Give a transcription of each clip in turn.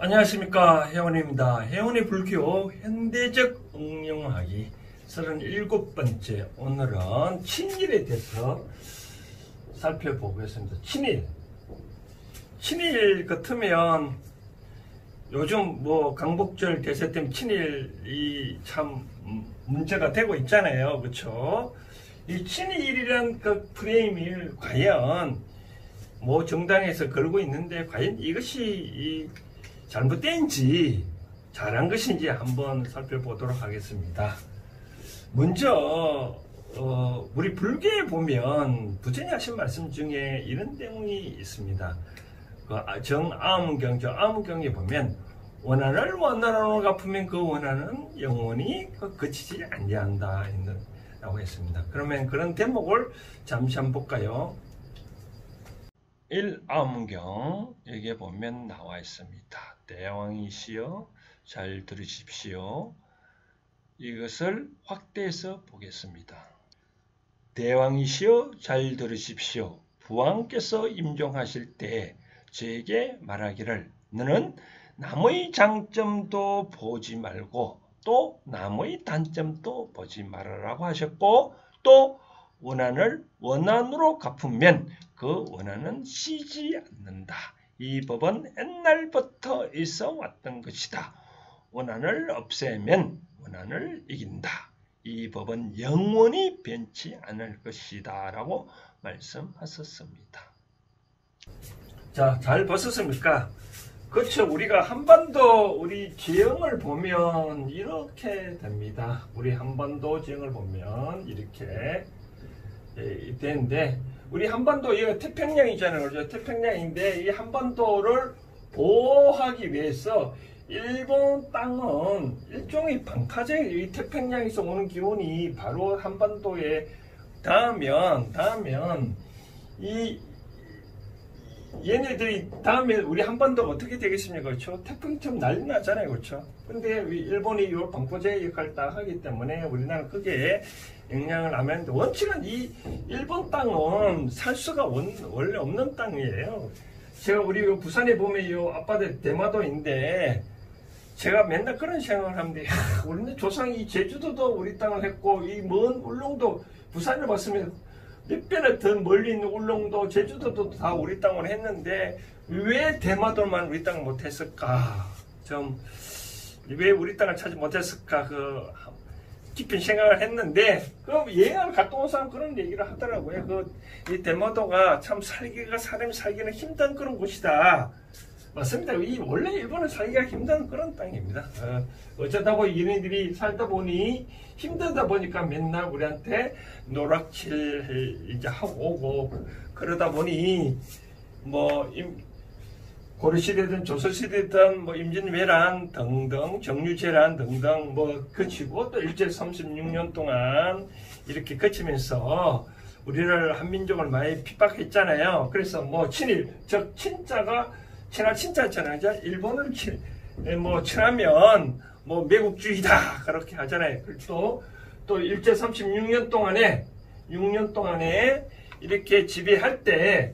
안녕하십니까, 혜원입니다. 혜원의 불교 현대적 응용하기 37번째. 오늘은 친일에 대해서 살펴보겠습니다. 친일 같으면 요즘 강복절 대세 때문에 친일이 참 문제가 되고 있잖아요. 그렇죠? 이 친일이란 그 프레임을 과연 정당에서 걸고 있는데 과연 이것이 잘못된지 잘한 것인지 한번 살펴보도록 하겠습니다. 먼저 우리 불교에 보면 부처님이 하신 말씀 중에 이런 내용이 있습니다. 정아무경에 보면 원한을 원한으로 갚으면 그 원한은 영원히 그치지 아니한다 라고 했습니다. 그러면 그런 대목을 잠시 한번 볼까요? 1아무경 여기에 보면 나와 있습니다. 대왕이시여 잘 들으십시오. 이것을 확대해서 보겠습니다. 대왕이시여 잘 들으십시오. 부왕께서 임종하실 때 저에게 말하기를 너는 남의 장점도 보지 말고 또 남의 단점도 보지 말아라고 하셨고, 또 원한을 원한으로 갚으면 그 원한은 쉬지 않는다. 이 법은 옛날부터 있어 왔던 것이다. 원한을 없애면 원한을 이긴다. 이 법은 영원히 변치 않을 것이다 라고 말씀하셨습니다. 자, 잘 보셨습니까? 그렇죠. 우리가 한반도 우리 지형을 보면 이렇게 됩니다. 우리 한반도 지형을 보면 이렇게 되는데, 우리 한반도 이거 태평양이잖아요. 그렇죠? 태평양인데 이 한반도를 보호하기 위해서 일본 땅은 일종의 방파제, 이 태평양에서 오는 기운이 바로 한반도에 닿으면 이 얘네들이 다음에 우리 한반도가 어떻게 되겠습니까? 그렇죠? 태풍처럼 난리 나잖아요. 그렇죠? 근데 일본이 이 방파제 역할을 딱 하기 때문에 우리나라는 그게 영향을 안 하는데, 원칙은 이 일본 땅은 살 수가 원래 없는 땅이에요. 제가 우리 부산에 보면 이 앞바다에 대마도인데 제가 맨날 그런 생각을 하는데, 우리는 조상이 제주도도 우리 땅을 했고 이 먼 울릉도 부산을 봤으면 몇 배나 더 멀리 있는 울릉도 제주도도 다 우리 땅으로 했는데 왜 대마도만 우리 땅을 못했을까? 왜 우리 땅을 찾지 못했을까? 깊은 생각을 했는데, 여행을 갔다 온 사람 그런 얘기를 하더라고요. 이 대마도가 참 사람이 살기는 힘든 그런 곳이다. 맞습니다. 원래 일본은 살기가 힘든 그런 땅입니다. 어쩌다 보니 얘네들이 살다 보니 힘들다 보니까 맨날 우리한테 노락질 이제 하고 오고, 그러다 보니 고려시대든 조선시대든 임진왜란 등등, 정유재란 등등 거치고 또 일제 36년 동안 이렇게 거치면서 우리를 한민족을 많이 핍박했잖아요. 그래서 친일, 즉 친자가 친할 친자잖아요. 일본을 친하면 매국주의다 그렇게 하잖아요. 그리고 또 일제 36년 동안에 6년 동안에 이렇게 지배할 때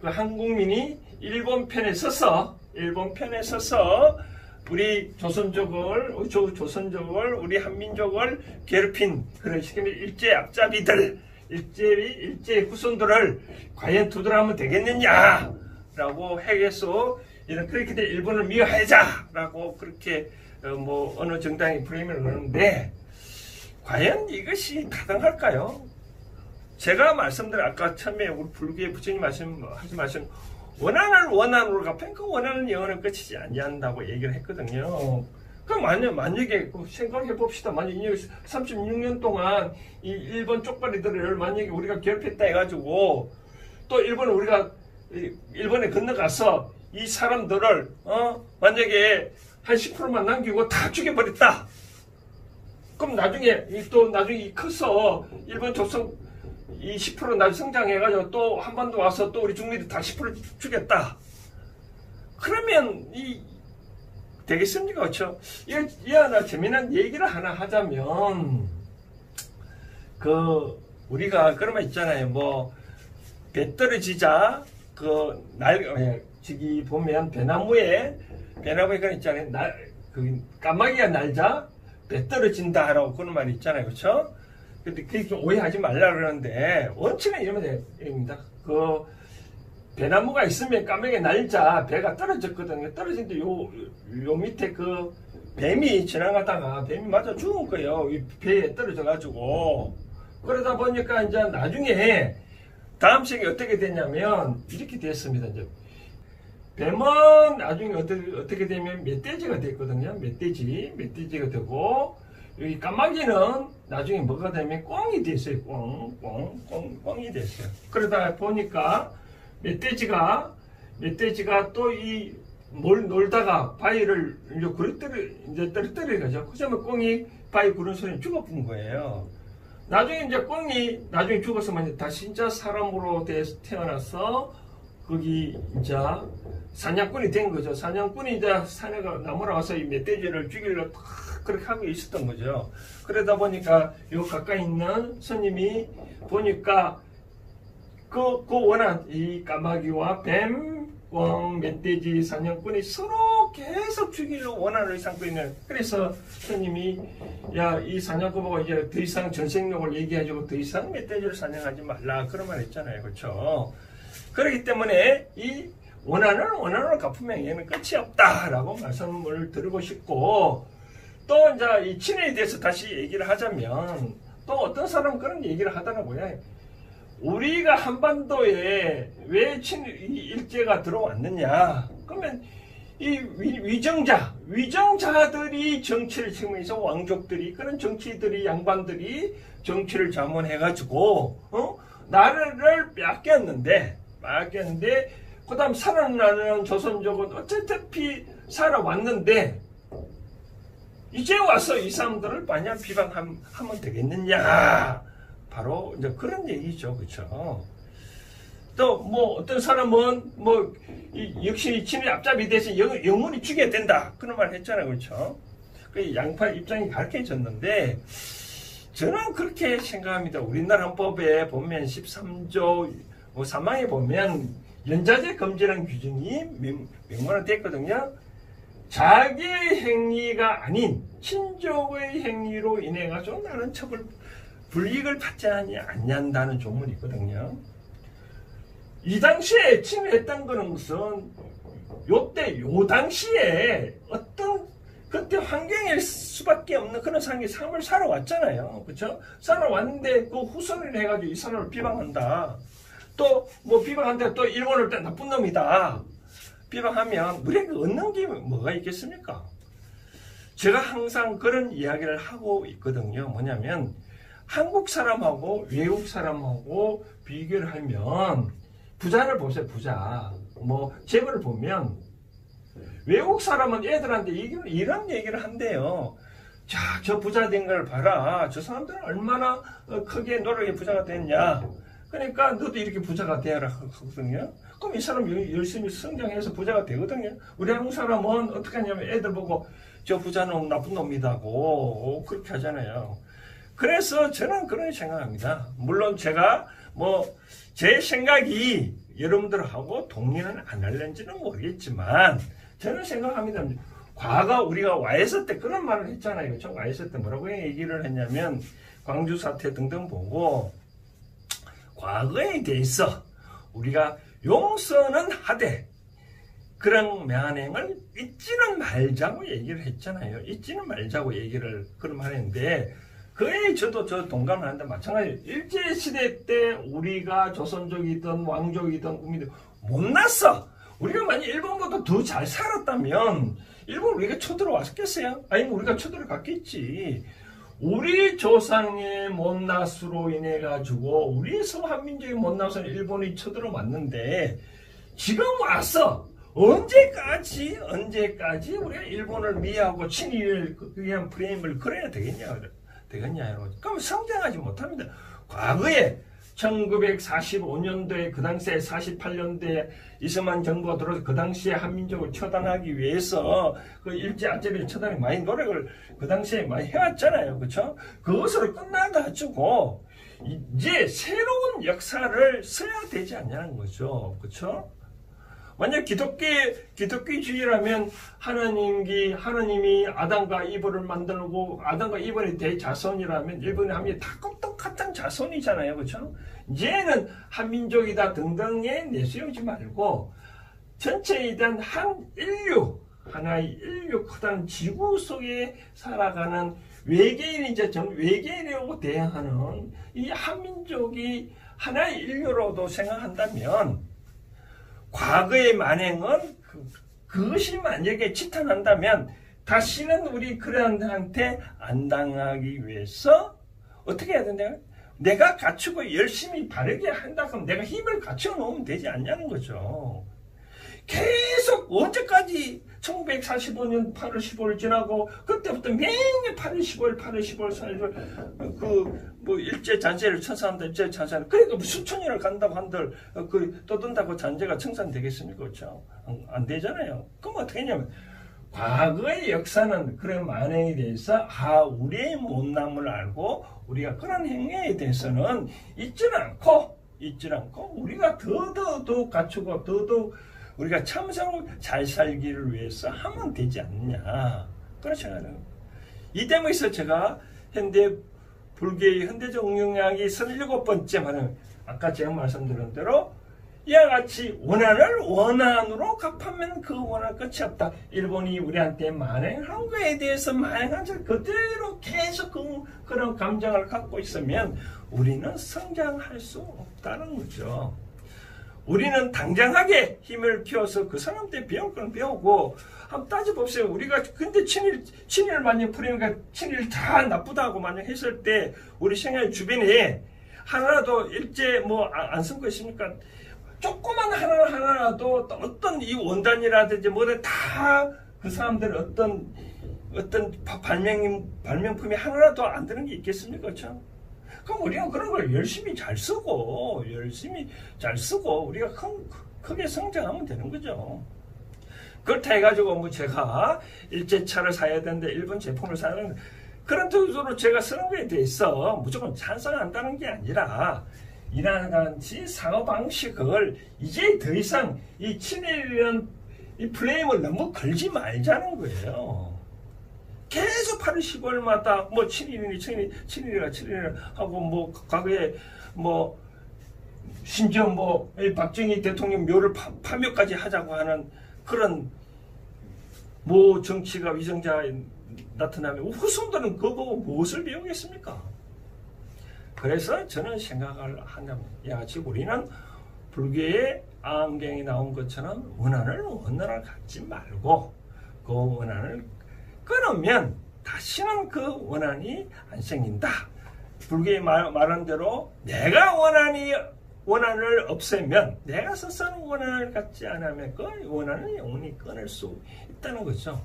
그 한국민이 일본 편에 서서 우리 조선족을 우리 한민족을 괴롭힌 그런 식의 일제 앞잡이들, 일제 후손들을 과연 두드러하면 되겠느냐 라고 해서 그렇게 돼 일본을 미워하자라고 그렇게 어느 정당이 프레임을 거는데, 과연 이것이 타당할까요? 제가 말씀드린 아까 처음에 우리 불교의 부처님 하신 말씀, 원한을 원한으로 갚으면 그 원한은 영원히 끝이지 아니한다고 얘기를 했거든요. 그럼 만약에 생각해 봅시다. 만약에 36년 동안 이 일본 쪽발이들을 만약에 우리가 괴롭혔다 해가지고 또 일본에 건너가서 이 사람들을 만약에 한 10%만 남기고 다 죽여버렸다. 그럼 나중에 커서 일본 조선 이 10% 나중에 성장해가지고 또 한반도 와서 또 우리 중미들 다 10% 죽였다. 그러면 되겠습니까? 그렇죠? 이 하나 재미난 얘기를 하나 하자면, 우리가 그런 말 있잖아요. 배 떨어지자 저기 보면 배나무에 그런 있잖아요. 까마귀가 날자 배 떨어진다라고 그런 말이 있잖아요. 그렇죠? 근데 그게 좀 오해하지 말라 그러는데 원칙은 이러면 됩니다. 배나무가 있으면 까마귀가 날자 배가 떨어졌거든요. 떨어진데 요 밑에 뱀이 지나가다가 뱀이 맞아 죽은 거예요. 이 배에 떨어져 가지고. 그러다 보니까 이제 나중에 다음 시기 어떻게 됐냐면 이렇게 됐습니다. 이제 뱀은 나중에 어떻게 되면 멧돼지가 됐거든요. 멧돼지가 되고, 여기 까마귀는 나중에 뭐가 되면 꿩이 됐어요. 꿩이 됐어요. 그러다 보니까 멧돼지가 또 놀다가 바위를 이제 떨어뜨려 가죠. 그러면 꿩이 바위 구른 소리에 죽어본 거예요. 나중에 이제 꿩이 나중에 죽었으면 다시 진짜 사람으로 태어나서 거기 이제 사냥꾼이 된 거죠. 사냥꾼이 이제 산에 나무라와서 이 멧돼지를 죽이려고 그렇게 하고 있었던 거죠. 그러다 보니까 요 가까이 있는 스님이 보니까 이 까마귀와 뱀, 꿩, 멧돼지, 사냥꾼이 서로 계속 죽이려고 원한을 삼고 있는. 그래서 스님이 이 사냥꾼보고 이제 더 이상 전생력을 얘기해주고 더 이상 멧돼지를 사냥하지 말라 그런 말 했잖아요. 그렇죠? 그렇기 때문에 이 원한으로 갚으면 얘는 끝이 없다라고 말씀을 드리고 싶고, 또 이제 이 친해에 대해서 다시 얘기를 하자면 또 어떤 사람은 그런 얘기를 하더라고요. 우리가 한반도에 왜 일제가 들어왔느냐? 그러면 이 위정자들이 정치를 책임해서 왕족들이 그런 정치들이 양반들이 정치를 자문해가지고 나라를 뺏겼는데 그 다음 살아나는 조선족은 어차피 살아왔는데 이제 와서 이 사람들을 마냥 비방하면 되겠느냐? 바로 이제 그런 얘기죠. 그렇죠? 또 어떤 사람은 역시 친일 앞잡이 돼서 영원히 죽여야 된다 그런 말 했잖아요. 그렇죠? 그 양파 입장이 가르쳐졌는데 저는 그렇게 생각합니다. 우리나라 헌법에 보면 13조 3항에 보면 연좌제 금지라는 규정이 명문화되어 있거든요. 자기의 행위가 아닌 친족의 행위로 인해 가지고 나는 불이익을 받지 않는다는 조문이 있거든요. 이 당시에 침해했던 거는 무슨 요 당시에 그때 환경일 수밖에 없는 그런 삶을 살아왔잖아요. 그렇죠? 살아왔는데 그 후손을 해가지고 이 사람을 비방한다. 또 비방한데 또 일본을 때 나쁜 놈이다. 비방하면 우리에게 얻는 게 뭐가 있겠습니까? 제가 항상 그런 이야기를 하고 있거든요. 뭐냐면 한국 사람하고 외국 사람하고 비교를 하면 부자를 보세요. 부자. 재벌을 보면 외국 사람은 애들한테 이런 얘기를 한대요. 자, 저 부자 된 걸 봐라. 저 사람들은 얼마나 크게 노력해 부자가 됐냐. 그러니까 너도 이렇게 부자가 되어라 하거든요. 그럼 이 사람 열심히 성장해서 부자가 되거든요. 우리 한국 사람은 어떻게 하냐면 애들 보고 저 부자는 나쁜 놈이다고 그렇게 하잖아요. 그래서 저는 그런 생각합니다. 물론 제가 제 생각이 여러분들하고 동의는 안 할는지는 모르겠지만 저는 생각합니다. 과거 우리가 와이서 때 그런 말을 했잖아요. 그렇죠? 와이서 때 뭐라고 얘기를 했냐면 광주 사태 등등 보고 과거에 대해서 우리가 용서는 하되 그런 명언을 잊지는 말자고 얘기를 했잖아요. 잊지는 말자고 얘기를 그런 말 했는데 그에 저도 동감을 하는데 마찬가지로 일제시대 때 우리가 조선족이든 왕족이든 국민들 못났어. 우리가 만약 일본보다 더 잘 살았다면 일본 우리가 쳐들어왔겠어요? 아니면 우리가 쳐들어갔겠지. 우리 조상의 못났으로 인해 가지고 우리 한민족의 못나서 일본이 쳐들어왔는데 지금 와서 언제까지 우리가 일본을 미하고 친일을 그냥 프레임을 그려야 되겠냐 여러분. 그럼 성장하지 못합니다. 과거에 1945년도에 그 당시에 48년도에 이승만 정부가 들어서 그 당시에 한민족을 처단하기 위해서 그 일제 앞잡이를 처단하기 많이 노력을 그 당시에 많이 해왔잖아요. 그렇죠? 그것으로 끝나가지고 이제 새로운 역사를 써야 되지 않냐는 거죠. 그렇죠? 만약 기독교주의라면 하나님이 아담과 이브를 만들고 아담과 이브의 대자손이라면 일본의 한민이 다 똑같은 자손이잖아요. 그렇죠? 이제는 한민족이다 등등에 내세우지 말고 전체에 대한 한 인류, 하나의 인류 커다란 지구 속에 살아가는 외계인이라고 대항하는 이 한민족이 하나의 인류로도 생각한다면 과거의 만행은 그것이 만약에 치탄한다면 다시는 우리 그들한테 안 당하기 위해서 어떻게 해야 된다? 내가 갖추고 열심히 바르게 한다 그러면 내가 힘을 갖춰 놓으면 되지 않냐는 거죠. 계속 언제까지 1945년 8월 15일 지나고 그때부터 매년 8월 15일 사이를 일제 잔재를 청산한다 일제 잔재 그러니까 수천 년을 간다고 한들 떠든다고 잔재가 청산되겠습니까? 그렇죠? 안 되잖아요. 그럼 어떻게 했냐면 과거의 역사는 그런 만행에 대해서 우리의 못남을 알고 우리가 그런 행위에 대해서는 잊지 않고 우리가 더더욱 갖추고 더더욱 우리가 참으로 잘 살기를 위해서 하면 되지 않느냐. 그렇잖아요. 이 대목에서 제가 불교의 현대적 응용학이 37번째 말은 아까 제가 말씀드린 대로 이와 같이 원한을 원한으로 갚으면 그 원한 끝이 없다. 일본이 우리한테 만행한 거에 대해서 만행한 줄 그대로 계속 그런 감정을 갖고 있으면 우리는 성장할 수 없다는 거죠. 우리는 당장하게 힘을 키워서 그 사람한테 배울 건 배우고 한번 따져봅시다. 우리가 근데 친일 만약 프레임과 친일 다 나쁘다고 만약 했을 때 우리 생활 주변에 하나라도 일제 안 쓴 거 있습니까? 조그만 하나라도 어떤 이 원단이라든지 뭐든 다 그 사람들 어떤 발명품이 하나라도 안 드는 게 있겠습니까? 그렇죠? 그럼 우리가 그런 걸 열심히 잘 쓰고 우리가 크게 성장하면 되는 거죠. 그렇다 해가지고 제가 일제차를 사야 되는데 일본 제품을 사는 그런 뜻으로 제가 쓰는 거에 대해서 무조건 찬성한다는 게 아니라 이러한지 사고 방식을 이제 더 이상 이 친일이라는 이 플레임을 너무 걸지 말자는 거예요. 계속 8월 15일마다 친일이라 하고 과거에 심지어 박정희 대통령 묘를 파묘까지 하자고 하는 그런 정치가 위정자 나타나면 후손들은 그거 보고 무엇을 배우겠습니까? 그래서 저는 생각을 한다면 지금 우리는 불교의 안경에 나온 것처럼 원한을 갖지 말고 그 원한을 끊으면 다시는 그 원한이 안 생긴다. 불교의 말한 대로 내가 원한을 없애면 내가 스스로 원한을 갖지 않으면 그 원한을 영원히 끊을 수 있다는 거죠.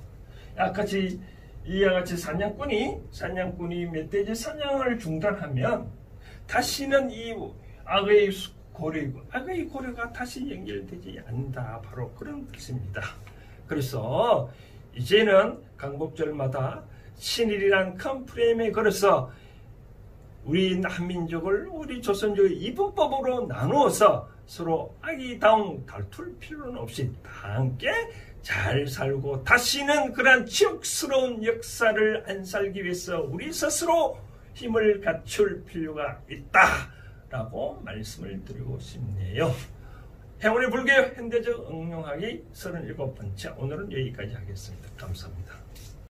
이와 같이 사냥꾼이 멧돼지 사냥을 중단하면 다시는 이 악의 고려가 다시 연결되지 않는다. 바로 그런 뜻입니다. 그래서 이제는 강복절마다 친일이란 큰 프레임에 걸어서 우리 한민족을 우리 조선족의 이분법으로 나누어서 서로 악의다운 다툴 필요는 없이 다 함께 잘 살고 다시는 그러한 치욕스러운 역사를 안 살기 위해서 우리 스스로 힘을 갖출 필요가 있다라고 말씀을 드리고 싶네요. 행운의 불교 현대적 응용하기 37번째 오늘은 여기까지 하겠습니다. 감사합니다.